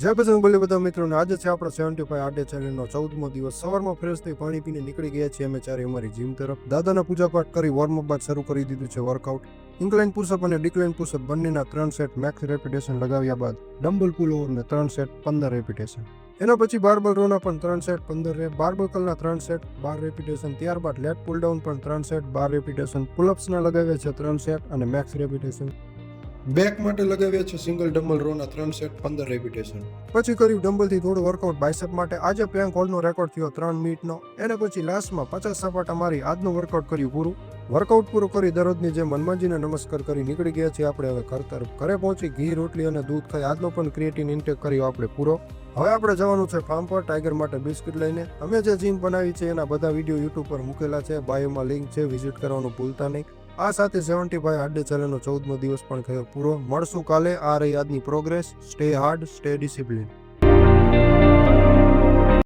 જય બજરંગ બલી બધા મિત્રોને આજે છે આપણો 75 આડે ચેનલનો 14મો દિવસ। સવારમાં ફ્રેશ થઈ પાણી પીને નીકળી ગયા છીએ અમે ચારે અમારી જીમ તરફ। દાદાના પૂજાપાઠ કરી વોર્મઅપ બાદ શરૂ કરી દીધું છે વર્કઆઉટ। ઇન્ક્લાઇન પુશઅપ અને ડિક્લાઇન પુશઅપ બંનેના 3 સેટ મેક્સ રેપિટેશન લગાવ્યા બાદ ડમ્બલ પુલ ઓવરને 3 સેટ 15 રેપિટેશન। એના પછી બાર્બલ રોના પણ 3 સેટ 15 રેપ, બાર્બલ કલના 3 સેટ 12 રેપિટેશન। ત્યારબાદ લેટ પુલ ડાઉન પણ 3 સેટ 12 રેપિટેશન। પુલઅપ્સના લગાવ્યા છે 3 સેટ અને મેક્સ રેપિટેશન। બેક માટે લગાવ્યા છે સિંગલ ડમ્બલ રોના 3 સેટ 15 રેપિટેશન। પછી કર્યું ડમ્બલથી થોડું વર્કઆઉટ બાઇસેપ માટે। આજે પ્લેન્ક હોલ્ડનો રેકોર્ડ થયો 3 મિનિટનો। એના પછી લાસ્ટમાં 50 સપાટા મારી આજનું વર્કઆઉટ કર્યું પૂરું। વર્કઆઉટ પૂરું કરી દરરોજની જેમ હનુમાનજીને નમસ્કાર કરી નીકળી ગયા છીએ આપણે હવે ઘર તરફ। ઘરે પહોંચી ઘી રોટલી અને દૂધ ખાઈ આજનો પણ ક્રિએટિન ઇન્ટેક કર્યો આપણે પૂરો। હવે આપણે જવાનું છે ફાર્મ પર ટાઈગર માટે બિસ્કિટ લઈને। અમે જે જીમ બનાવી છે એના બધા વિડીયો યુટ્યુબ પર મૂકેલા છે, બાયોમાં લિંક છે, વિઝિટ કરવાનું ભૂલતા નહીં। આ સાથે 75 આડે ચેનલનો 14મો દિવસ પણ થયો પૂરો। મળશું કાલે। આ રહી આજની progress. Stay hard, stay discipline.